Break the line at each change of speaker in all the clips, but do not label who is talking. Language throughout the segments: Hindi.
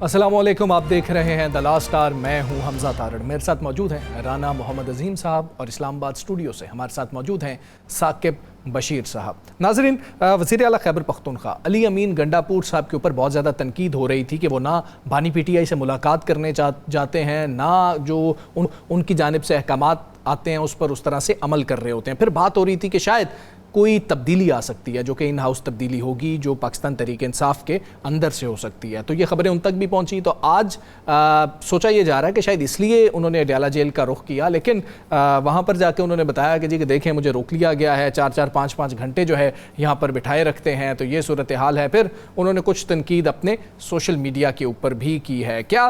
अस्सलामुअलैकुम, आप देख रहे हैं द लास्ट स्टार। मैं हूं हमजा तारड़। मेरे साथ मौजूद हैं राना मोहम्मद अजीम साहब और इस्लामाबाद स्टूडियो से हमारे साथ मौजूद हैं साकिब बशीर साहब। नाजरीन, वज़ीर आला खैबर पख्तूनख्वा अली अमीन गंडापुर साहब के ऊपर बहुत ज़्यादा तनकीद हो रही थी कि वो ना बानी PTI से मुलाकात करने जाते हैं, ना जो उनकी जानिब से अहकामात आते हैं उस पर उस तरह से अमल कर रहे होते हैं। फिर बात हो रही थी कि शायद कोई तब्दीली आ सकती है जो कि इन हाउस तब्दीली होगी, जो पाकिस्तान तहरीक इंसाफ के अंदर से हो सकती है। तो ये खबरें उन तक भी पहुंची। तो आज सोचा ये जा रहा है कि शायद इसलिए उन्होंने अडयाला जेल का रुख किया, लेकिन वहाँ पर जाके उन्होंने बताया कि जी कि देखें मुझे रोक लिया गया है, 4-4, 5-5 घंटे जो है यहाँ पर बिठाए रखते हैं, तो ये सूरत हाल है। फिर उन्होंने कुछ तनकीद अपने सोशल मीडिया के ऊपर भी की है। क्या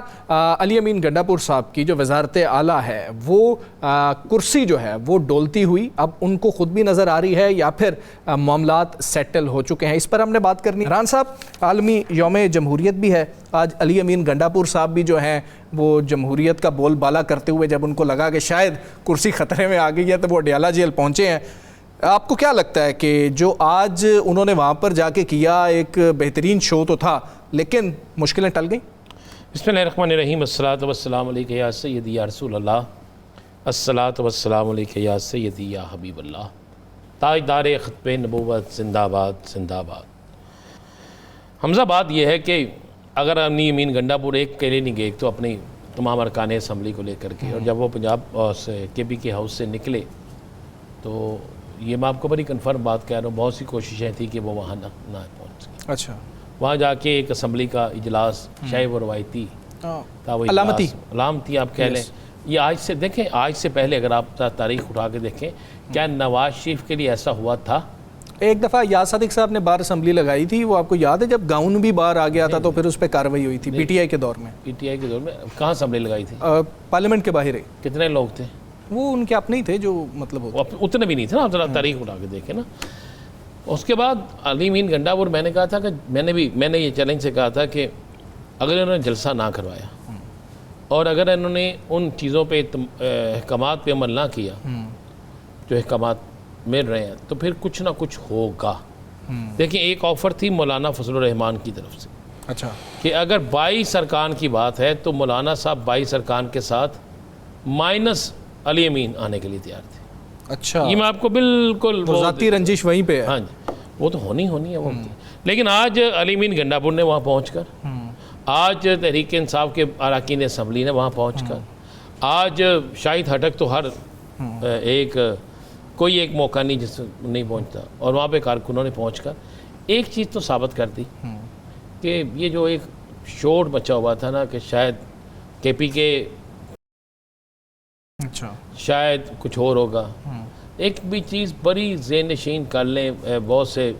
अली अमीन गंडापुर साहब की जो वजारत आला है वो कुर्सी जो है वो डोलती हुई अब उनको खुद भी नज़र आ रही है या फिर मामलात सेटल हो चुके हैं? इस पर हमने बात करनी है। रान साहब, आलमी यौम जमहूरियत भी है आज। अली अमीन गंडापुर साहब भी जो हैं वो जमहूरियत का बोलबाला करते हुए जब उनको लगा कि शायद कुर्सी ख़तरे में आ गई है तो वो अडयाला जेल पहुँचे हैं। आपको क्या लगता है कि जो आज उन्होंने वहाँ पर जाके किया, एक बेहतरीन शो तो था लेकिन मुश्किलें टल गई?
बिस्मिल्लाहिर्रहमानिर्रहीम, अस्सलातु वस्सलामु अलैका या सय्यदी या रसूल अल्लाह, अस्सलातु वस्सलामु अलैका या सय्यदी या हबीब अल्लाह, ताजदार ख़ुतबे नबूवत जिंदाबाद जिंदाबाद। हमजा बात यह है कि अगर अली अमीन गंडापुर एक अकेले नहीं गए तो अपनी तमाम अरकान असम्बली को लेकर के, और जब वो पंजाब से KP हाउस से निकले तो ये मैं आपको बड़ी कन्फर्म बात कह रहा हूँ, बहुत सी कोशिशें थी कि वो वहाँ ना पहुँच सके।
अच्छा,
वहाँ जाके एक असम्बली का इजलास शायद वो रवायती था, वो अलामती आप कह लें। ये आज से देखें, आज से पहले अगर आप तारीख उठा के देखें, क्या नवाज शरीफ के लिए ऐसा हुआ था?
एक दफ़ा याद सादिक साहब ने बार असम्बली लगाई थी, वो आपको याद है, जब गाउन भी बाहर आ गया था तो फिर उस पर कार्रवाई हुई थी PTI के दौर में।
PTI के दौर में कहाँ असम्बली लगाई थी?
पार्लियामेंट के बाहर।
कितने लोग थे? वो
उनके अपने ही थे जो मतलब
उतने भी नहीं थे ना, जरा तारीख उठा के देखें ना। उसके बाद अली अमीन गंडापुर, मैंने कहा था कि मैंने ये चैलेंज से कहा था कि अगर इन्होंने जलसा ना करवाया और अगर इन्होंने उन चीज़ों पे अहकामात पे अमल ना किया जो अहकामात मिल रहे हैं, तो फिर कुछ ना कुछ होगा। देखिए, एक ऑफ़र थी मौलाना फजलुर रहमान की तरफ से,
अच्छा, कि
अगर 22 अरकान की बात है तो मौलाना साहब 22 अरकान के साथ माइनस अली अमीन आने के लिए तैयार थे।
अच्छा,
ये मैं आपको बिल्कुल
तो ज़ाती रंजिश वहीं पे है।
हाँ जी, वो तो होनी है वो। लेकिन आज अली अमीन गंडापुर ने वहाँ पहुँचकर, आज तहरीक इंसाफ के अरकान असम्बली ने वहाँ पहुँचकर, आज शाहिद हटक तो हर कोई एक मौका नहीं जिस नहीं पहुँचता, और वहाँ पे कारकुनों ने पहुँचकर एक चीज़ तो साबित कर दी कि ये जो एक शोर मचा हुआ था ना कि शायद KP के
अच्छा
शायद कुछ और होगा, एक भी चीज़ बड़ी ज़हन नशीन कर लें बहुत से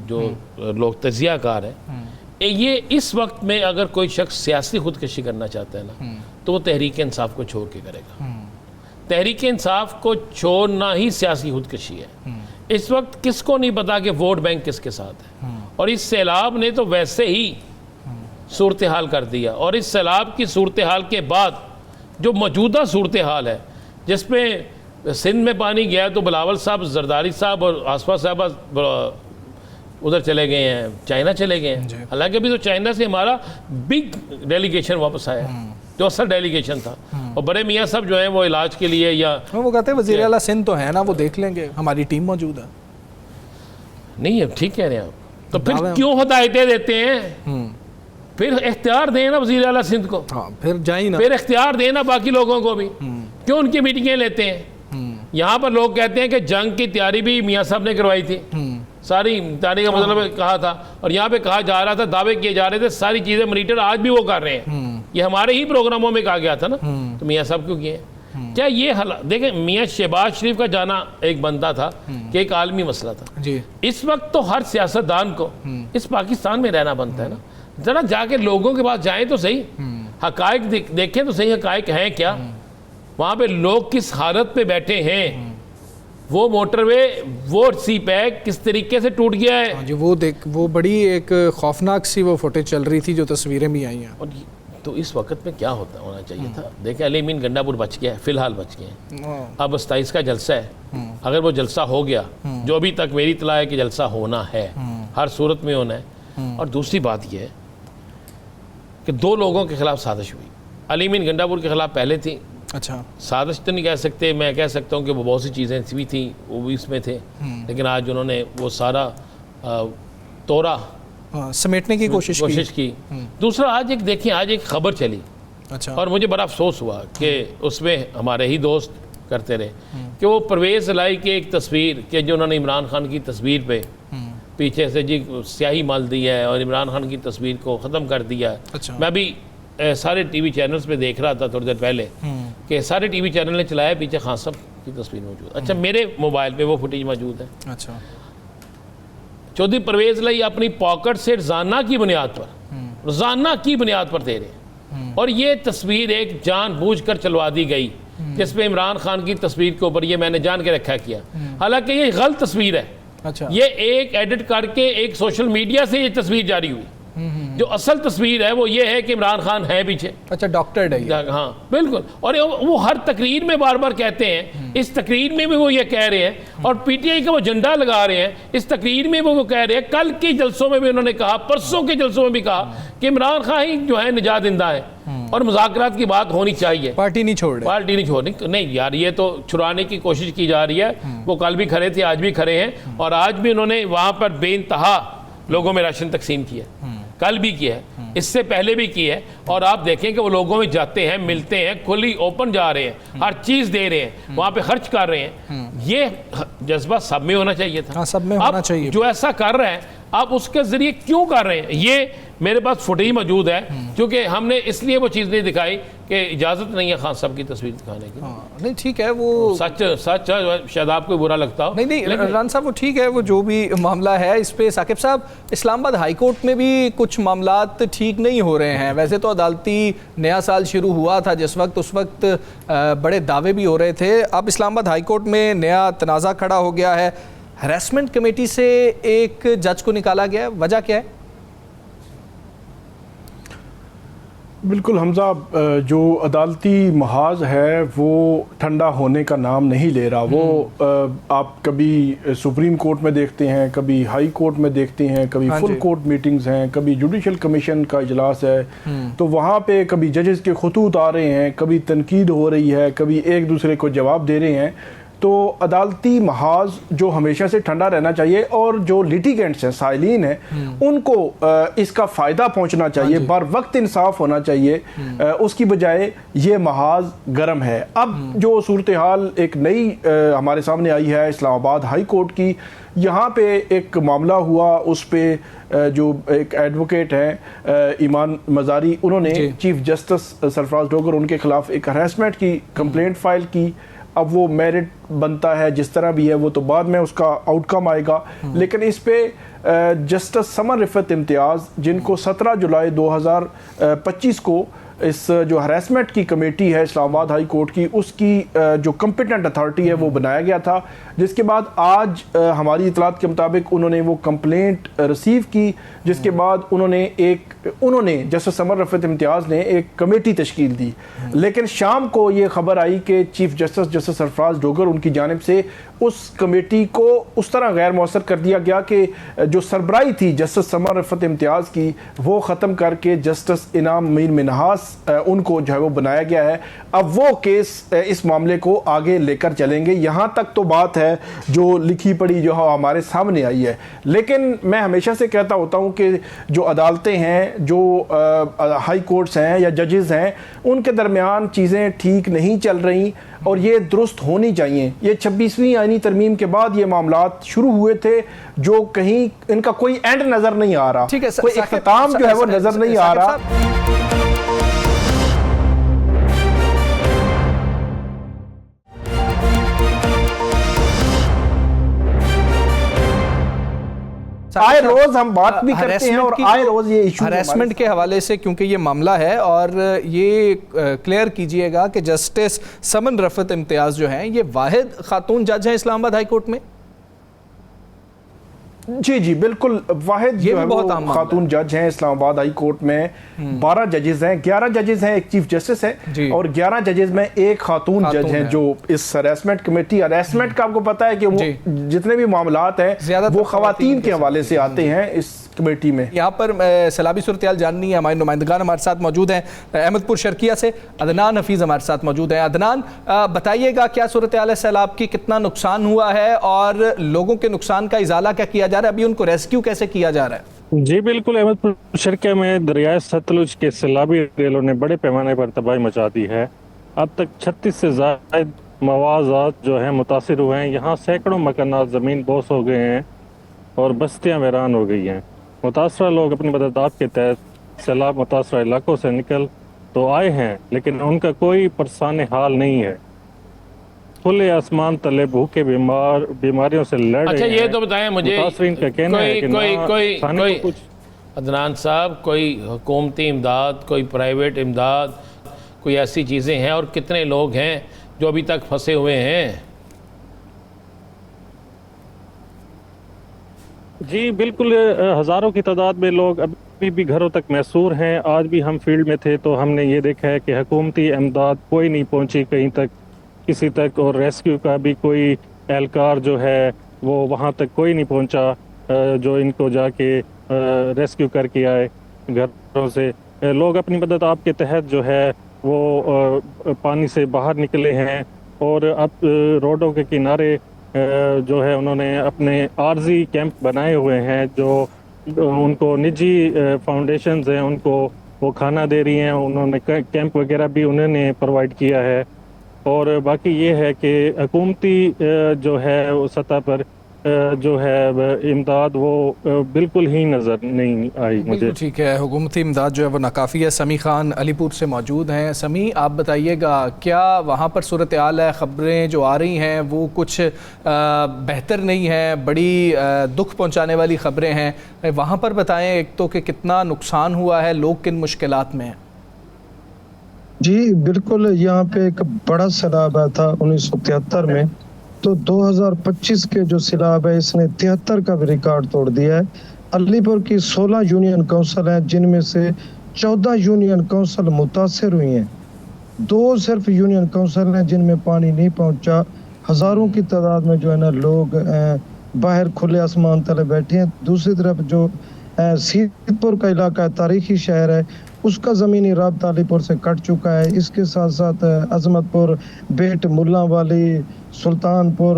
जो लोग तजियाकार हैं, ये इस वक्त में अगर कोई शख्स सियासी खुदकशी करना चाहता है ना तो वो तहरीक इंसाफ को छोड़ के करेगा। तहरीक इंसाफ को छोड़ना ही सियासी खुदकशी है। इस वक्त किसको नहीं पता कि वोट बैंक किसके साथ है, और इस सैलाब ने तो वैसे ही सूरत हाल कर दिया। और इस सैलाब की सूरत हाल के बाद जो मौजूदा सूरत हाल है, जिसमें सिंध में पानी गया तो बिलावल साहब, जरदारी साहब और आसफा साहब उधर चले गए हैं, चाइना चले गए हैं। हालांकि अभी तो चाइना से हमारा बिग डेलीगेशन वापस आया, जो असल डेलीगेशन था, और बड़े मियाँ साहब जो हैं वो इलाज के लिए, या
वो कहते हैं वज़ीर आला सिंध तो है ना, वो देख लेंगे, हमारी टीम मौजूद है।
नहीं है, ठीक कह रहे हैं आप। तो फिर क्यों हिदायतें देते हैं? फिर इख्तियार दें ना वज़ीर आला सिंध को।
हाँ, फिर जाए ना,
फिर इख्तियार दें ना बाकी लोगों को भी। क्यों उनकी मीटिंगें लेते हैं? यहाँ पर लोग कहते हैं कि जंग की तैयारी भी मियाँ साहब ने करवाई थी, सारी तैयारी का मतलब कहा था, और यहाँ पे कहा जा रहा था, दावे किए जा रहे थे, सारी चीज़ें मॉनिटर आज भी वो कर रहे हैं। ये हमारे ही प्रोग्रामों में कहा गया था ना, तो मियाँ साहब क्यों किए? क्या ये देखें, मियाँ शहबाज शरीफ का जाना एक बनता था कि एक आलमी मसला था जी। इस वक्त तो हर सियासतदान को इस पाकिस्तान में रहना बनता है ना, जरा जाके लोगों के पास जाएं तो सही, हकायक देखें तो सही, हकायक हैं क्या, वहाँ पे लोग किस हालत पे बैठे हैं, वो मोटरवे, वो सी पैक किस तरीके से टूट गया है
जी। वो बड़ी एक खौफनाक सी वो फुटेज चल रही थी, जो तस्वीरें भी आई हैं।
और तो इस वक्त में क्या होना चाहिए था? देखें, अली अमीन गंडापुर बच गया है, फिलहाल बच गए हैं। अब 27 का जलसा है, अगर वो जलसा हो गया, जो अभी तक मेरी इत्तला है कि जलसा होना है, हर सूरत में होना है। और दूसरी बात यह है कि कि 2 लोगों के खिलाफ साजिश हुई। अलीमीन गंडापुर के खिलाफ पहले थी,
अच्छा,
साजिश तो नहीं कह सकते, मैं कह सकता हूँ कि वो बहुत सी चीज़ें भी थी, वो भी इसमें थे, लेकिन आज उन्होंने वो सारा तोड़ा
समेटने की कोशिश की।
दूसरा, आज एक देखिए, आज एक खबर चली,
अच्छा,
और मुझे बड़ा अफसोस हुआ कि उसमें हमारे ही दोस्त करते रहे कि वो परवेज़ लाई की एक तस्वीर कि जो उन्होंने इमरान खान की तस्वीर पे पीछे से जी स्याही मल दी है और इमरान खान की तस्वीर को ख़त्म कर दिया।
अच्छा।
मैं भी सारे टीवी चैनल्स पे देख रहा था थोड़ी देर पहले कि सारे टीवी चैनल ने चलाया, पीछे खान साहब की तस्वीर मौजूद। अच्छा, मेरे मोबाइल पे वो फुटेज मौजूद है।
अच्छा,
चौधरी परवेज़ लाई अपनी पॉकेट से रोज़ाना की बुनियाद पर दे रहे हैं, और ये तस्वीर एक जानबूझकर चलवा दी गई जिसमें इमरान खान की तस्वीर के ऊपर ये मैंने जान के रखा किया, हालांकि ये गलत तस्वीर है।
अच्छा,
ये एक एडिट करके एक सोशल मीडिया से ये तस्वीर जारी हुई। जो असल तस्वीर है वो ये है कि इमरान खान है पीछे।
अच्छा, डॉक्टर है ये।
हाँ बिल्कुल, और वो हर तकरीर में बार बार कहते हैं, इस तकरीर में भी वो ये कह रहे हैं, और पीटीआई का वो झंडा लगा रहे हैं, इस तकरीर में वो कह रहे हैं, कल के जलसों में भी उन्होंने कहा, परसों के जलसों में भी कहा कि इमरान खान ही जो है निजात दिंदा है और मुज़ाकरात की बात होनी चाहिए,
पार्टी नहीं छोड़नी।
नहीं यार, ये तो छुड़ाने की कोशिश की जा रही है। वो कल भी खड़े थे, आज भी खड़े हैं, और आज भी उन्होंने वहाँ पर बेइंतहा लोगों में राशन तकसीम किया, कल भी किया है, इससे पहले भी किया है, और आप देखें कि वो लोगों में जाते हैं, मिलते हैं, खुली ओपन जा रहे हैं, हर चीज़ दे रहे हैं, वहाँ पे खर्च कर रहे हैं। ये जज्बा सब में होना चाहिए था।
हाँ, सब में होना चाहिए।
जो ऐसा कर रहे हैं आप उसके ज़रिए क्यों कर रहे हैं? ये मेरे पास फुटेज मौजूद है, क्योंकि हमने इसलिए वो चीज़ नहीं दिखाई कि इजाज़त नहीं है खान साहब की तस्वीर दिखाने की।
नहीं, ठीक है, वो
सच शायद आपको बुरा लगता हो।
नहीं, रान साहब, वो ठीक है, वो जो भी मामला है इस पे साकिब साहब, इस्लामाबाद हाई कोर्ट में भी कुछ मामलात ठीक नहीं हो रहे हैं। वैसे तो अदालती नया साल शुरू हुआ था जिस वक्त, उस वक्त बड़े दावे भी हो रहे थे। अब इस्लामाबाद हाई कोर्ट में नया तनाज़ा खड़ा हो गया है, हैरेसमेंट कमेटी से एक जज को निकाला गया है, वजह क्या है?
बिल्कुल हमजा, जो अदालती महाज है वो ठंडा होने का नाम नहीं ले रहा। वो आप कभी सुप्रीम कोर्ट में देखते हैं, कभी हाई कोर्ट में देखते हैं, कभी फुल कोर्ट मीटिंग्स हैं, कभी जुडिशल कमीशन का इजलास है, तो वहाँ पे कभी जजेस के खतूत आ रहे हैं, कभी तनकीद हो रही है, कभी एक दूसरे को जवाब दे रहे हैं। तो अदालती महाज जो हमेशा से ठंडा रहना चाहिए, और जो लिटिगेंट्स हैं, साइलिन हैं, उनको इसका फ़ायदा पहुंचना चाहिए, बर वक्त इंसाफ होना चाहिए, उसकी बजाय ये महाज गर्म है। अब जो सूरत हाल एक नई हमारे सामने आई है इस्लामाबाद हाई कोर्ट की, यहाँ पे एक मामला हुआ, उस पे जो एक एडवोकेट हैं ईमान मज़ारी, उन्होंने चीफ जस्टिस सरफराज डोगर उनके खिलाफ एक हरासमेंट की कंप्लेंट फाइल की। अब वो मेरिट बनता है जिस तरह भी है, वो तो बाद में उसका आउटकम आएगा, लेकिन इस पे जस्टिस समर रिफत इम्तियाज़, जिनको 17 जुलाई 2025 को इस जो हरासमेंट की कमेटी है इस्लामाबाद हाई कोर्ट की, उसकी जो कम्पिटेंट अथॉरिटी है वो बनाया गया था, जिसके बाद आज हमारी इतलात के मुताबिक उन्होंने वो कंप्लेंट रिसीव की, जिसके बाद उन्होंने जस्टिस समर रफ़त इम्तियाज़ ने एक कमेटी तश्कील दी। लेकिन शाम को ये खबर आई कि चीफ जस्टिस सरफराज डोगर उनकी जानिब से उस कमेटी को उस तरह गैर मौसर कर दिया गया कि जो सरबराही थी जस्टिस समर रफ़त इम्तियाज़ की, वो ख़त्म करके जस्टिस इनाम मीर मिनहास उनको जो है वो बनाया गया है। अब वो केस इस मामले को आगे लेकर चलेंगे। यहाँ तक तो बात है जो लिखी पड़ी जो हमारे सामने आई है, लेकिन मैं हमेशा से कहता होता हूँ कि जो अदालतें हैं, जो हाई कोर्ट्स हैं या जजेस हैं, उनके दरमियान चीज़ें ठीक नहीं चल रही और ये दुरुस्त होनी चाहिए। ये 26वीं आईनी तरमीम के बाद ये मामलात शुरू हुए थे, जो कहीं इनका कोई एंड नज़र नहीं आ रहा, कोई इख्तिताम जो है वो नज़र नहीं आ रहा। आए रोज हम बात भी करते हैं और आए रोज ये इशू
हरासमेंट के हवाले से, क्योंकि ये मामला है, और ये क्लियर कीजिएगा कि जस्टिस समन रफ़त इम्तियाज़ जो हैं, ये वाहिद खातून जज हैं इस्लामाबाद हाई कोर्ट में?
जी जी बिल्कुल, वाहिद जो है वो खातून जज हैं इस्लामाबाद हाई कोर्ट में। 12 जजेस हैं, 11 जजेस हैं, एक चीफ जस्टिस है, और 11 जजेस में एक खातून जज हैं जो इस हरासमेंट कमेटी, हरासमेंट का आपको पता है कि वो जितने भी मामलात हैं वो खवातीन के हवाले से आते हैं। इस कमेटी में।
यहाँ पर सैलाबी सूरत हाल जाननी है, हमारे नुमाइंदगान हमारे साथ मौजूद हैं। अहमदपुर शर्किया से अदनान हफीज़ हमारे साथ मौजूद हैं। अदनान, बताइएगा क्या सूरत हाल है सैलाब की, कितना नुकसान हुआ है और लोगों के नुकसान का इजाला क्या किया जा रहा है, अभी उनको रेस्क्यू कैसे किया जा रहा है?
जी बिल्कुल, अहमदपुर शर्किया में दरियाए सतलुज के सैलाबी रेलों ने बड़े पैमाने पर तबाही मचा दी है। अब तक 36 से ज़ायद मवाज़ात जो हैं मुतासिर हुए हैं। यहाँ सैकड़ों मकानात ज़मीन बोस हो गए हैं और बस्तियाँ वीरान हो गई हैं। मुतासरा लोग अपनी मददात के तहत सैलाब मुतासरा इलाकों से निकल तो आए हैं, लेकिन उनका कोई परसान हाल नहीं है। खुले आसमान तले भूखे बीमारियों से लड़
अच्छा,
रहे
ये
हैं।
तो बताएं मुझे,
मुतासरीन का कहना है कि
कोई अदनान साहब, कोई हुकूमती इमदाद, कोई प्राइवेट इमदाद, कोई ऐसी चीज़ें हैं और कितने लोग हैं जो अभी तक फंसे हुए हैं?
जी बिल्कुल, हज़ारों की तादाद में लोग अभी भी घरों तक मैसूर हैं। आज भी हम फील्ड में थे तो हमने ये देखा है कि हुकूमती इमदाद कोई नहीं पहुंची कहीं तक, किसी तक, और रेस्क्यू का भी कोई एहलकार जो है वो वहाँ तक कोई नहीं पहुँचा जो इनको जाके रेस्क्यू करके आए घरों से। लोग अपनी मदद आपके तहत जो है वो पानी से बाहर निकले हैं और अब रोडों के किनारे जो है उन्होंने अपने आर्जी कैंप बनाए हुए हैं, जो उनको निजी फाउंडेशंस हैं उनको वो खाना दे रही हैं। उन्होंने कैंप वगैरह भी उन्होंने प्रोवाइड किया है। और बाकी ये है कि हुकूमती जो है वो सतह पर जो है इमदाद वो बिल्कुल ही नज़र नहीं आई मुझे।
ठीक है, हुकूमती इमदाद जो है वो नाकाफ़ी है। समी खान अलीपुर से मौजूद हैं। समी, आप बताइएगा क्या वहाँ पर सूरत हाल है, ख़बरें जो आ रही हैं वो कुछ बेहतर नहीं है, बड़ी दुख पहुँचाने वाली ख़बरें हैं। वहाँ पर बताएं एक तो कि कितना नुकसान हुआ है, लोग किन मुश्किलात में हैं?
जी बिल्कुल, यहाँ पे एक बड़ा सैलाब आया था 1973 में, तो 2025 के जो सैलाब है इसने 73 का भी रिकॉर्ड तोड़ दिया है। अलीपुर की 16 यूनियन काउंसिल हैं, जिनमें से 14 यूनियन काउंसिल मुतासर हुई हैं। 2 सिर्फ यूनियन काउंसिल हैं जिनमें पानी नहीं पहुंचा। हज़ारों की तादाद में जो है ना लोग बाहर खुले आसमान तले बैठे हैं। दूसरी तरफ जो सीतपुर का इलाका है, तारीखी शहर है, उसका ज़मीनी राब्ता अलीपुर से कट चुका है। इसके साथ साथ अजमतपुर, बेट मुल्ला वाली, सुल्तानपुर,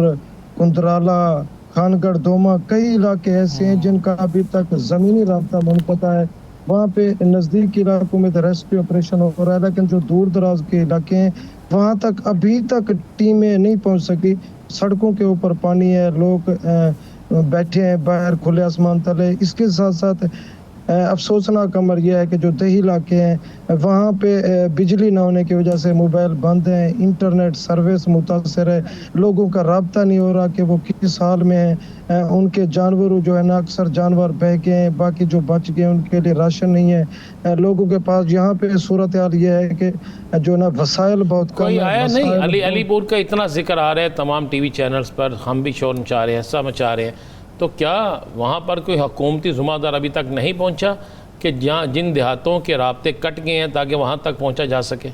कुंदराला, खानगढ़, दोमा, कई इलाके ऐसे हैं जिनका अभी तक ज़मीनी राब्ता मुनक़ता है। वहाँ पे नज़दीक इलाकों में रेस्क्यू ऑपरेशन हो रहा है, लेकिन जो दूर दराज के इलाके हैं वहाँ तक अभी तक टीमें नहीं पहुँच सकी। सड़कों के ऊपर पानी है, लोग बैठे हैं बाहर खुले आसमान तले। इसके साथ साथ अफसोसनाक अमर यह है कि जो दही इलाके हैं वहाँ पे बिजली ना होने की वजह से मोबाइल बंद हैं, इंटरनेट सर्विस मुतासर है, लोगों का राब्ता नहीं हो रहा कि वो किस हाल में हैं। उनके जानवरों जो है ना, अक्सर जानवर बह गए हैं, बाकी जो बच गए उनके लिए राशन नहीं है लोगों के पास। यहाँ पे सूरत हाल ये है कि जो ना वसाइल बहुत कम
कोई आया नहीं।
अलीपुर
का इतना जिक्र आ रहा है तमाम टीवी चैनल्स पर, हम भी शोर मचा रहे हैं, सब मचा रहे हैं, तो क्या वहाँ पर कोई हुकूमती ज़िम्मेदार अभी तक नहीं पहुँचा कि जहाँ जिन देहातों के राब्ते कट गए हैं ताकि वहाँ तक पहुँचा जा सके?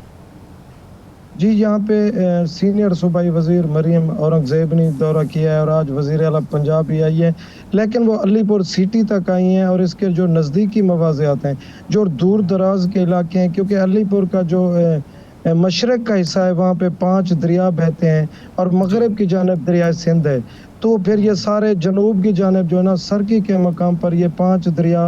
जी, यहाँ पे सीनियर सूबाई वजीर मरीम औरंगजेब ने दौरा किया है और आज वजीर आला पंजाब भी आई है, लेकिन वो अलीपुर सिटी तक आई हैं और इसके जो नज़दीकी मवाज़ियात हैं, जो दूर दराज के इलाके हैं, क्योंकि अलीपुर का जो मशरक़ का हिस्सा है वहाँ पे 5 दरिया बहते हैं और मगरब की जानिब दरिया सिंध है। तो फिर ये सारे जनूब की जानिब जो है ना सरकी के मकाम पर ये 5 दरिया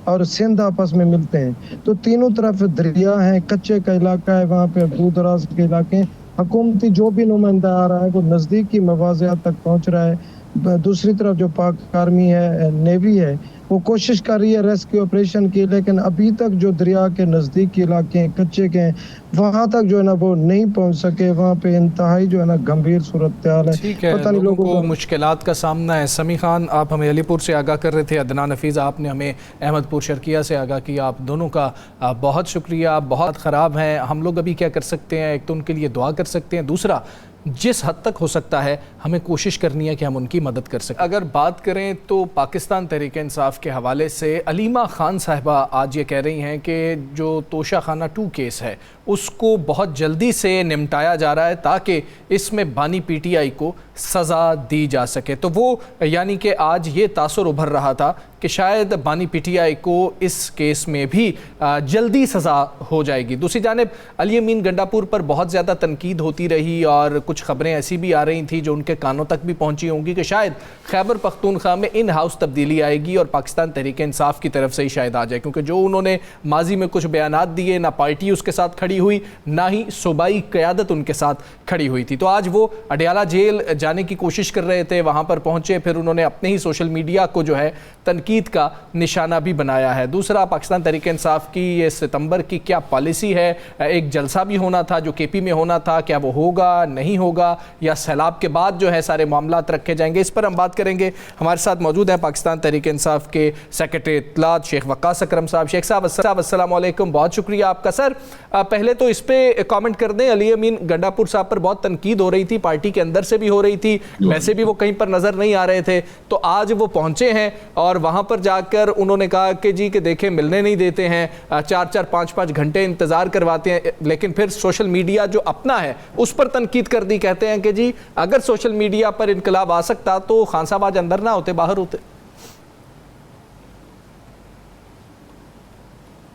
और सिंध आपस में मिलते हैं। तो तीनों तरफ दरिया हैं, कच्चे का इलाका है, वहाँ पे दूर दराज के इलाके हैं। हुकूमती जो भी नुमाइंदा आ रहा है वो नज़दीकी मवाज़ियात तक पहुँच रहा है। दूसरी तरफ जो पाक आर्मी है, नेवी है, वो कोशिश कर रही है रेस्क्यू ऑपरेशन की, लेकिन अभी तक जो दरिया के नज़दीकी इलाके हैं, कच्चे के हैं, वहाँ तक जो है ना वो नहीं पहुँच सके। वहाँ पे इंतहाई जो है ना गंभीर सूरत हाल है।
ठीक है, लोगों को मुश्किलात का सामना है। समी खान, आप हमें अलीपुर से आगाह कर रहे थे, अदनान हफीज़ आपने हमें अहमदपुर शर्किया से आगाह किया। आप दोनों का बहुत शुक्रिया। बहुत ख़राब हैं, हम लोग अभी क्या कर सकते हैं, एक तो उनके लिए दुआ कर सकते हैं, दूसरा जिस हद तक हो सकता है हमें कोशिश करनी है कि हम उनकी मदद कर सकें। अगर बात करें तो पाकिस्तान तहरीक इंसाफ के हवाले से अलीमा खान साहिबा आज ये कह रही हैं कि जो तोशा खाना 2 केस है उसको बहुत जल्दी से निपटाया जा रहा है ताकि इसमें बानी PTI को सज़ा दी जा सके। तो वो यानी कि आज ये तासुर उभर रहा था कि शायद बानी PTI को इस केस में भी जल्दी सज़ा हो जाएगी। दूसरी जानिब अली अमीन गंडापुर पर बहुत ज़्यादा तनकीद होती रही और कुछ ख़बरें ऐसी भी आ रही थी जो उनके कानों तक भी पहुंची होंगी कि शायद खैबर पख्तूनख्वा में इन हाउस तब्दीली आएगी और पाकिस्तान तहरीक इंसाफ की तरफ से ही शायद आ जाए, क्योंकि जो उन्होंने माजी में कुछ बयानात दिए, ना पार्टी उसके साथ खड़ी हुई ना ही सूबाई क़यादत उनके साथ खड़ी हुई थी। तो आज वो अडयाला जेल जाने की कोशिश कर रहे थे, वहाँ पर पहुँचे, फिर उन्होंने अपने ही सोशल मीडिया को जो है तनकीद का निशाना भी बनाया है। दूसरा, पाकिस्तान तहरीक इंसाफ की ये सितंबर की क्या पॉलिसी है, एक जलसा भी होना था जो KP में होना था, क्या वो होगा नहीं होगा या सैलाब के बाद जो है सारे मामलात रखे जाएंगे, इस पर हम बात करेंगे। हमारे साथ मौजूद हैं पाकिस्तान तहरीक इंसाफ के सेक्रेटरी इत्तलात शेख वक्कास अकरम साहब। शेख साहब अस्सलाम वालेकुम, बहुत शुक्रिया आपका। सर पहले तो इस पे कमेंट कर दें, अली अमीन गंडापुर साहब पर बहुत तनकीद हो रही थी, पार्टी के अंदर से भी हो रही थी, वैसे भी वो कहीं पर नजर नहीं आ रहे थे, तो आज वो पहुंचे हैं और वहां पर जाकर उन्होंने कहा कि जी कि देखें मिलने नहीं देते हैं, 4-4 5-5 घंटे इंतजार करवाते हैं, लेकिन फिर सोशल मीडिया जो अपना है उस पर तनकीद कर दी, कहते हैं कि जी अगर सोशल मीडिया पर इनकलाब आ सकता तो खान साहब आज अंदर ना होते, बाहर होते।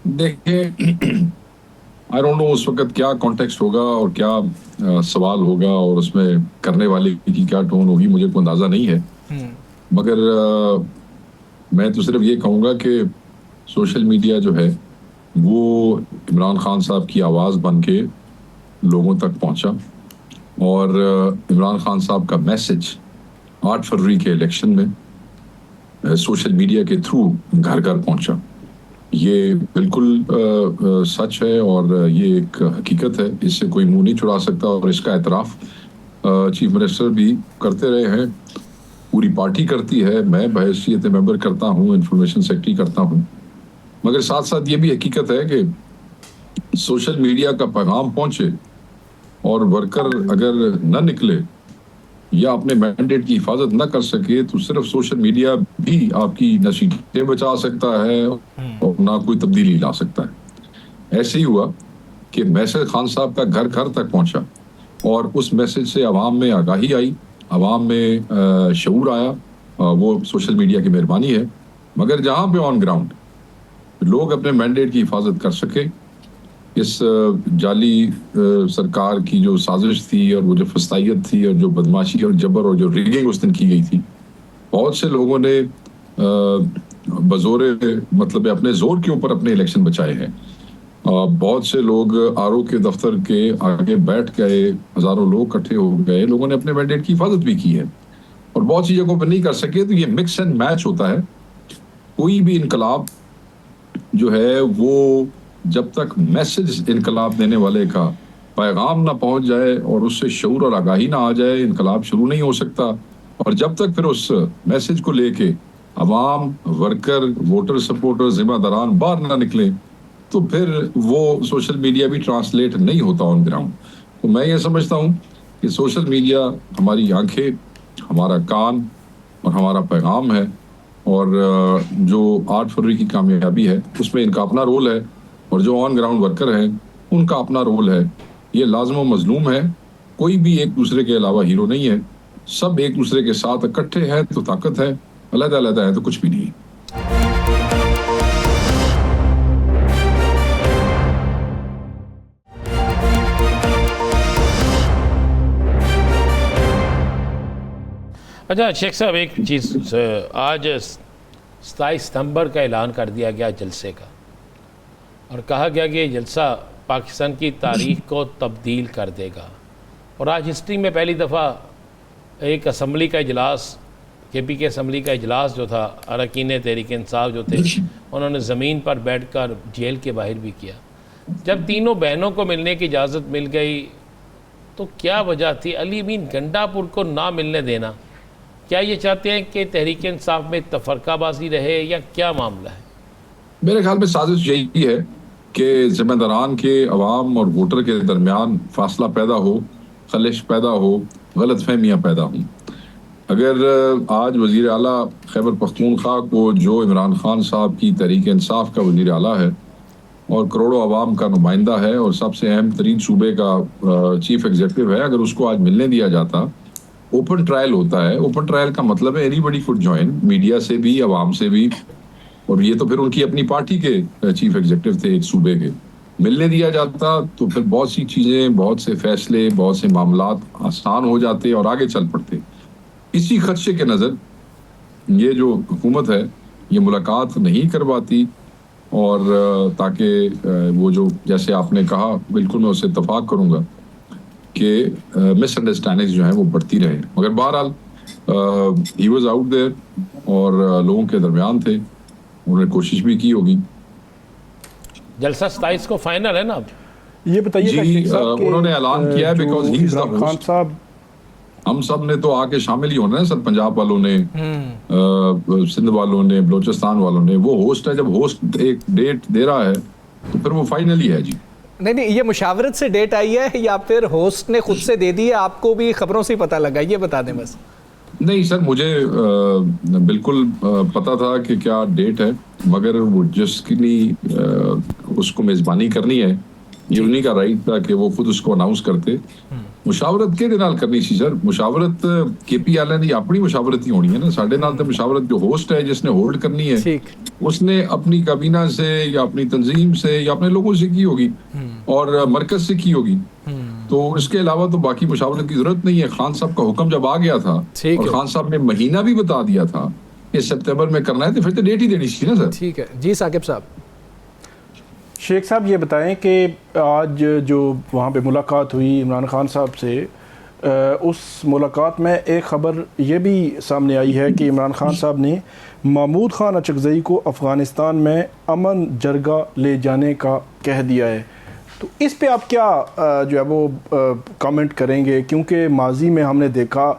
देखिए, आई डोंट नो उस वक्त क्या कॉन्टेक्स्ट होगा और क्या सवाल होगा और उसमें करने वाले की क्या टोन होगी, मुझे कोई अंदाजा नहीं है। मगर मैं तो सिर्फ ये कहूँगा कि सोशल मीडिया जो है वो इमरान खान साहब की आवाज़ बन के लोगों तक पहुँचा और इमरान खान साहब का मैसेज 8 फरवरी के इलेक्शन में सोशल मीडिया के थ्रू घर घर पहुँचा। ये बिल्कुल सच है और ये एक हकीकत है, इससे कोई मुंह नहीं छुड़ा सकता और इसका एतराफ़ चीफ मिनिस्टर भी करते रहे हैं, पूरी पार्टी करती है, मैं बहैसियत मेंबर करता हूँ, इंफॉर्मेशन सेक्रेटरी करता हूँ। मगर साथ साथ ये भी हकीकत है कि सोशल मीडिया का पैगाम पहुँचे और वर्कर अगर न निकले या अपने मैंडेट की हिफाजत न कर सके तो सिर्फ सोशल मीडिया भी आपकी न सीटें बचा सकता है और ना कोई तब्दीली ला सकता है। ऐसे ही हुआ कि मैसेज खान साहब का घर घर तक पहुंचा और उस मैसेज से आवाम में आगाही आई, आवाम में शऊर आया, वो सोशल मीडिया की मेहरबानी है। मगर जहाँ पे ऑन ग्राउंड लोग अपने मैंडेट की हिफाजत कर सके, इस जाली सरकार की जो साजिश थी और वो जो फसाइयत थी और जो बदमाशी और जबर और जो रिगिंग उस दिन की गई थी, बहुत से लोगों ने बजोरे मतलब अपने जोर के ऊपर अपने इलेक्शन बचाए हैं। बहुत से लोग RO के दफ्तर के आगे बैठ गए, हजारों लोग इकट्ठे हो गए, लोगों ने अपने मैंडेट की हिफाजत भी की है और बहुत सी जगहों पर नहीं कर सके। तो ये मिक्स एंड मैच होता है। कोई भी इनकलाब जो है वो जब तक मैसेज इनकलाब देने वाले का पैगाम ना पहुंच जाए और उससे शऊर और आगाही ना आ जाए, इनकलाब शुरू नहीं हो सकता। और जब तक फिर उस मैसेज को लेके अवाम, वर्कर, वोटर सपोर्टर, जिम्मेदारान बाहर ना निकले तो फिर वो सोशल मीडिया भी ट्रांसलेट नहीं होता ऑन ग्राउंड। तो मैं ये समझता हूँ कि सोशल मीडिया हमारी आंखें, हमारा कान और हमारा पैगाम है और जो 8 फरवरी की कामयाबी है उसमें इनका अपना रोल है और जो ऑन ग्राउंड वर्कर हैं उनका अपना रोल है। ये लाज़िम व मज़लूम है, कोई भी एक दूसरे के अलावा हीरो नहीं है, सब एक दूसरे के साथ इकट्ठे हैं तो ताकत है, अलग-अलग है तो कुछ भी नहीं है।
अच्छा शेख साहब, एक चीज़, आज 27 सितंबर का ऐलान कर दिया गया जलसे का और कहा गया कि ये जलसा पाकिस्तान की तारीख को तब्दील कर देगा। और आज हिस्ट्री में पहली दफ़ा एक असम्बली का इजलास, KP के असम्बली का इजलास जो था, अरकान तहरीक इंसाफ जो थे उन्होंने ज़मीन पर बैठकर जेल के बाहर भी किया। जब तीनों बहनों को मिलने की इजाज़त मिल गई तो क्या वजह थी अली अमीन गंडापुर को ना मिलने देना? क्या ये चाहते हैं कि तहरीक इंसाफ में तफरकाबाजी रहे या क्या मामला है?
मेरे ख्याल में साजिश यही है कि जिम्मेदारान के अवाम और वोटर के दरमियान फासला पैदा हो खलिश पैदा हो, गलत फहमियाँ पैदा हों। अगर आज वज़ीर आला खैबर पख्तूनख्वा को, जो इमरान खान साहब की तहरीक इंसाफ का वज़ीर आला है और करोड़ों आवाम का नुमाइंदा है और सबसे अहम तरीन सूबे का चीफ एग्जीक्यूटिव है, अगर उसको आज मिलने दिया जाता, ओपन ट्रायल होता है। ओपन ट्रायल का मतलब है एनीबडी कुड जॉइन, मीडिया से भी, आवाम से भी, और ये तो फिर उनकी अपनी पार्टी के चीफ एग्जीक्यूटिव थे एक सूबे के। मिलने दिया जाता तो फिर बहुत सी चीज़ें, बहुत से फैसले, बहुत से मामलात आसान हो जाते और आगे चल पड़ते। इसी खदशे के नज़र ये जो हुकूमत है ये मुलाकात नहीं करवाती, और ताकि वो जो, जैसे आपने कहा, बिल्कुल मैं उससे इत्तफाक करूँगा कि मिसअंडरस्टैंडिंग्स जो हैं वो बढ़ती रहे। मगर बहरहाल ही वाज आउट देयर और लोगों के दरमियान थे, उन्होंने कोशिश भी की होगी।
जलसा 27 को फाइनल है ना अब।
ये बताइए
जी, उन्होंने ऐलान किया है because he is the
Khan
host.
साहब,
हम सब ने तो आके शामिल ही होना है सर, पंजाब वालों ने, सिंध वालों ने, बलोचिस्तान वालों ने। वो होस्ट है, जब होस्ट एक डेट दे रहा है तो फिर वो फाइनल ही है जी।
नहीं, ये मुशावरत से डेट आई है या फिर होस्ट ने खुद से दे दी है? आपको भी खबरों से ही पता लगा, ये बता दें बस।
नहीं सर, मुझे बिल्कुल पता था कि क्या डेट है, मगर वो जिसकी उसको मेज़बानी करनी है, ये उन्हीं का राइट था कि वो खुद उसको अनाउंस करते। मुशावरत के नाल करनी सी सर, मुशावरत KP वाले की अपनी मुशावरत ही होनी है ना। साढ़े नाल तो मुशावरत जो होस्ट है जिसने होल्ड करनी है,
ठीक,
उसने अपनी काबीना से या अपनी तंजीम से या अपने लोगों से की होगी और मरकज से की होगी। तो इसके अलावा तो बाकी मुशावरत की जरूरत नहीं है। खान साहब का हुक्म जब आ गया था और खान साहब ने महीना भी बता दिया था कि सितंबर में करना है, तो फिर तो डेट ही देनी चाहिए ना सर।
ठीक है जी। साकिब साहब,
शेख साहब ये बताएं कि आज जो वहाँ पे मुलाकात हुई इमरान खान साहब से, उस मुलाकात में एक ख़बर ये भी सामने आई है कि इमरान खान साहब ने महमूद खान अचकज़ई को अफ़गानिस्तान में अमन जरगा ले जाने का कह दिया है। तो इस पे आप क्या जो है वो कमेंट करेंगे? क्योंकि माजी में हमने देखा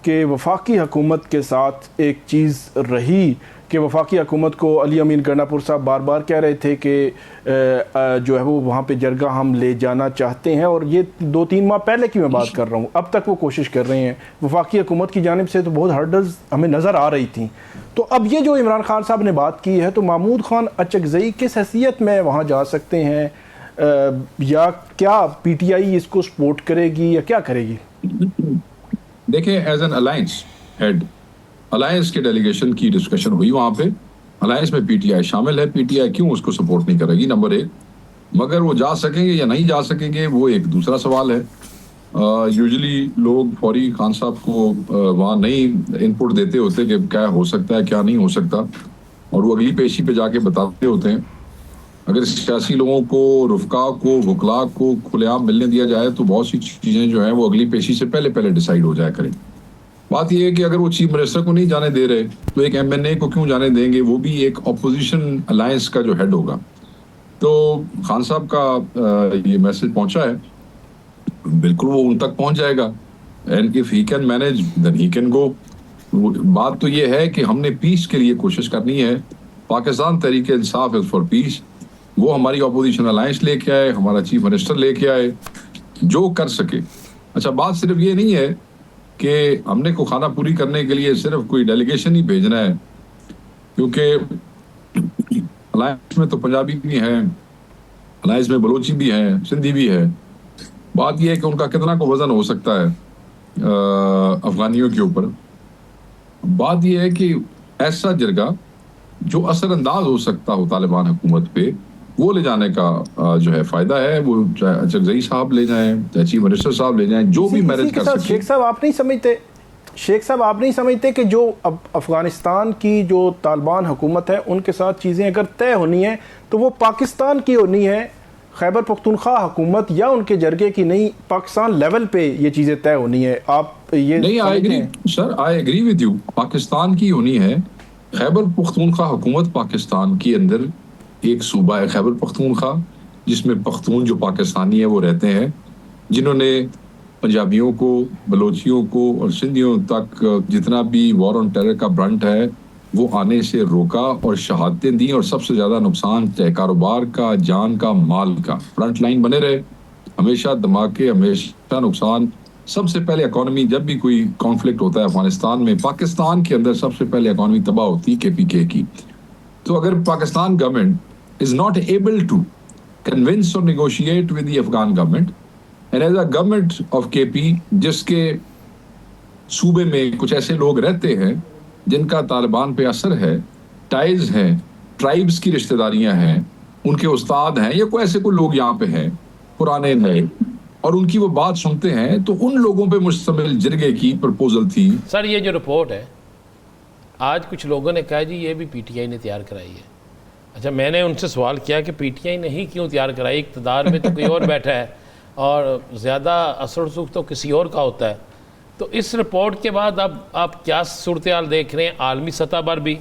कि वफाकी हुकूमत के साथ एक चीज़ रही कि वफाकी हुकूमत को अली अमीन गंडापुर साहब बार बार कह रहे थे कि जो है वो वहाँ पे जरगा हम ले जाना चाहते हैं, और ये 2-3 माह पहले की मैं बात कर रहा हूँ, अब तक वो कोशिश कर रहे हैं। वफाकी हुकूमत की जानिब से तो बहुत हर्डल्स हमें नज़र आ रही थी। तो अब ये जो इमरान खान साहब ने बात की है, तो महमूद खान अचकज़ई किस हैसियत में वहाँ जा सकते हैं, या क्या PTI इसको सपोर्ट करेगी या क्या करेगी?
देखें, as an alliance head, alliance के डेलीगेशन की डिस्कशन हुई वहाँ पे। अलायंस में PTI शामिल है। PTI क्यों उसको सपोर्ट नहीं करेगी, नंबर 1। मगर वो जा सकेंगे या नहीं जा सकेंगे वो एक दूसरा सवाल है। यूजुअली लोग फौरी खान साहब को वहाँ नहीं इनपुट देते होते कि क्या हो सकता है क्या नहीं हो सकता, और वो अगली पेशी पे जाके बताते होते हैं। अगर सियासी लोगों को, रुफका को, वकला को खुलेआम मिलने दिया जाए तो बहुत सी चीज़ें जो हैं वो अगली पेशी से पहले डिसाइड हो जाया करें। बात यह है कि अगर वो चीफ मिनिस्टर को नहीं जाने दे रहे तो एक MNA को क्यों जाने देंगे, वो भी एक अपोजिशन अलायंस का जो हेड होगा। तो खान साहब का ये मैसेज पहुंचा है, बिल्कुल वो उन तक पहुंच जाएगा। And if he can manage then he can go. बात तो ये है कि हमने पीस के लिए कोशिश करनी है। Pakistan Tehreek Insaf is for piece, वो हमारी अपोजिशन अलायंस लेके आए, हमारा चीफ मिनिस्टर लेके आए, जो कर सके। अच्छा, बात सिर्फ ये नहीं है कि हमने को खाना पूरी करने के लिए सिर्फ कोई डेलीगेशन ही भेजना है, क्योंकि अलायंस में तो पंजाबी भी हैं, अलायंस में बलोची भी हैं, सिंधी भी है। बात यह है कि उनका कितना को वजन हो सकता है अफगानियों के ऊपर। बात यह है कि ऐसा जरगा जो असरअंदाज हो सकता हो तालिबान हुकूमत पे, वो ले जाने का जो है फायदा है। वो चाहे अचकज़ई साहब ले जाएं, चाहे चीफ मिनिस्टर साहब ले जाएं, जो भी मैनेज कर सकते।
शेख साहब आप नहीं समझते कि जो अब अफगानिस्तान की जो तालिबान हुकूमत है उनके साथ चीज़ें अगर तय होनी है तो वो पाकिस्तान की होनी है, खैबर पख्तूनख्वा हुकूमत या उनके जरगे की नहीं, पाकिस्तान लेवल पे ये चीज़ें तय होनी है। आप ये
नहीं, I agree with you, Pakistan की होनी है। खैबर पख्तूनख्वा हुकूमत पाकिस्तान के अंदर एक सूबा है खैबर पख्तूनख्वा, जिसमें पख्तून जो पाकिस्तानी है वो रहते हैं, जिन्होंने पंजाबियों को, बलोचियों को और सिंधियों तक जितना भी वॉर ऑन टेरर का ब्रंट है वो आने से रोका और शहादतें दी, और सबसे ज़्यादा नुकसान चाहे कारोबार का, जान का, माल का, फ्रंट लाइन बने रहे, हमेशा धमाके, हमेशा नुकसान सबसे पहले इकॉनमी, जब भी कोई कॉन्फ्लिक्ट होता है अफगानिस्तान में, पाकिस्तान के अंदर सबसे पहले इकॉनमी तबाह होती है KPK की। तो अगर Pakistan government is not able to convince और negotiate with the Afghan government and as a government of KP, जिसके सूबे में कुछ ऐसे लोग रहते हैं जिनका तालिबान पे असर है, टाइज हैं, ट्राइब्स की रिश्तेदारियां हैं, उनके उस्ताद हैं, या कोई ऐसे कोई लोग यहाँ पे हैं पुराने नए, और उनकी वो बात सुनते हैं, तो उन लोगों पे मुश्तमिल जिरगे की प्रपोजल थी।
सर ये जो रिपोर्ट है, आज कुछ लोगों ने कहा जी ये भी PTI ने तैयार कराई है। अच्छा, मैंने उनसे सवाल किया कि PTI ने ही क्यों तैयार कराई, इक़्तिदार में तो कोई और बैठा है और ज़्यादा असर सुख तो किसी और का होता है। तो इस रिपोर्ट के बाद अब आप क्या सूरत हाल देख रहे हैं आलमी सतह पर भी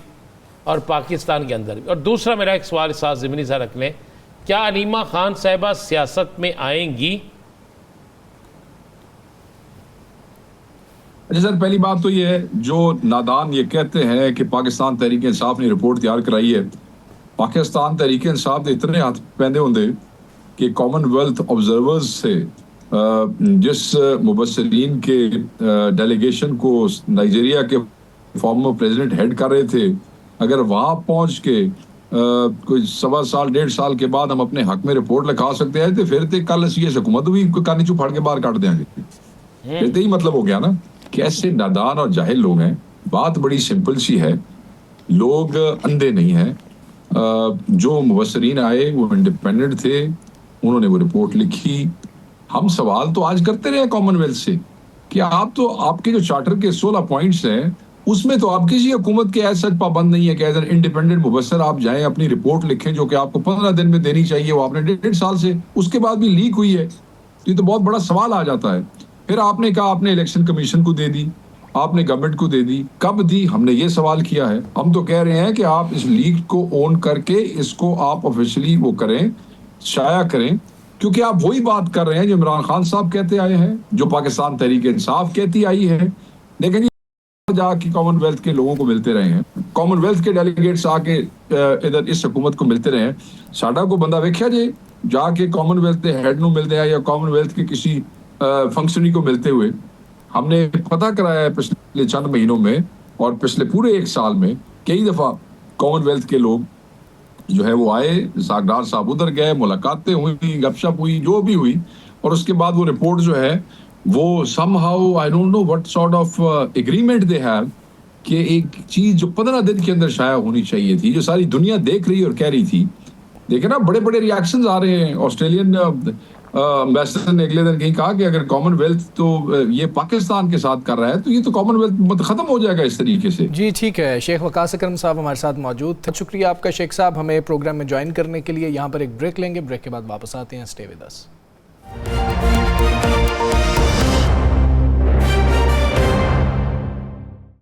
और पाकिस्तान के अंदर भी? और दूसरा मेरा एक सवाल इस साथ ज़िमनी सा रख लें, क्या अलीमा खान साहिबा सियासत में आएंगी?
अच्छा सर, पहली बात तो ये है, जो नादान ये कहते हैं कि पाकिस्तान तहरीक इंसाफ ने रिपोर्ट तैयार कराई है, पाकिस्तान तहरीक इंसाफ ने इतने हाथ पहने होंगे कि कॉमनवेल्थ ऑब्जर्वर्स से जिस मुबस्सिरीन के डेलीगेशन को नाइजीरिया के फॉर्मर प्रेसिडेंट हेड कर रहे थे, अगर वहाँ पहुँच के कोई 1.25 साल 1.5 साल के बाद हम अपने हक में रिपोर्ट लिखा सकते हैं, तो फिर तो कल ये हुकूमत भी कानी चू फाड़ के बाहर काट देंगे। फिर तो ही मतलब हो गया ना कि ऐसे नादान और जाहिल लोग हैं। बात बड़ी सिंपल सी है, लोग अंधे नहीं हैं। जो मुबस्सिरीन आए वो इंडिपेंडेंट थे, उन्होंने वो रिपोर्ट लिखी। हम सवाल तो आज करते रहे कॉमनवेल्थ से कि आप तो, आपके जो चार्टर के 16 पॉइंट्स हैं उसमें तो आप किसी हुकूमत के ऐसा सच पाबंद नहीं है कि एज एन इंडिपेंडेंट मुबस्सिर आप जाएं अपनी रिपोर्ट लिखें जो कि आपको 15 दिन में देनी चाहिए, वो आपने 1.5 साल से, उसके बाद भी लीक हुई है। तो ये तो बहुत बड़ा सवाल आ जाता है। फिर आपने कहा आपने इलेक्शन कमीशन को दे दी, आपने गवर्नमेंट को दे दी, कब दी? हमने ये सवाल किया है। हम तो कह रहे हैं कि आप इस लीक को ओन करके इसको आप ऑफिशियली वो करें, शाया करें, क्योंकि आप वही बात कर रहे हैं जो इमरान खान साहब कहते आए हैं, जो पाकिस्तान तहरीक इंसाफ कहती आई है। लेकिन जाके कॉमनवेल्थ के लोगों को मिलते रहे हैं, कॉमनवेल्थ के डेलीगेट्स आके इधर इस हुकूमत को मिलते रहे हैं। साडा को बंदा वेख्या जे जाके कॉमनवेल्थ के हेड ਨੂੰ मिलते हैं या कॉमनवेल्थ के किसी फंक्शनरी को मिलते हुए? हमने पता कराया है पिछले चंद महीनों में और पिछले पूरे 1 साल में कई दफ़ा कॉमनवेल्थ के लोग जो है वो आए, सागदार साहब उधर गए, मुलाकातें हुई, गपशप हुई, जो भी हुई, और उसके बाद वो रिपोर्ट जो है वो somehow I don't know what sort of agreement they have कि एक चीज़ जो 15 दिन के अंदर शाया होनी चाहिए थी, जो सारी दुनिया देख रही और कह रही थी। देखे ना, बड़े बड़े रिएक्शंस आ रहे हैं। ऑस्ट्रेलियन एम्बेसडर ने अगले दिन कहीं कहा कि अगर कॉमनवेल्थ तो ये पाकिस्तान के साथ कर रहा है तो ये तो कॉमनवेल्थ खत्म हो जाएगा इस तरीके से।
जी ठीक है, शेख वकास अकरम साहब हमारे साथ मौजूद थे। शुक्रिया आपका शेख साहब हमें प्रोग्राम में ज्वाइन करने के लिए। यहाँ पर एक ब्रेक लेंगे, ब्रेक के बाद वापस आते हैं। Stay with us.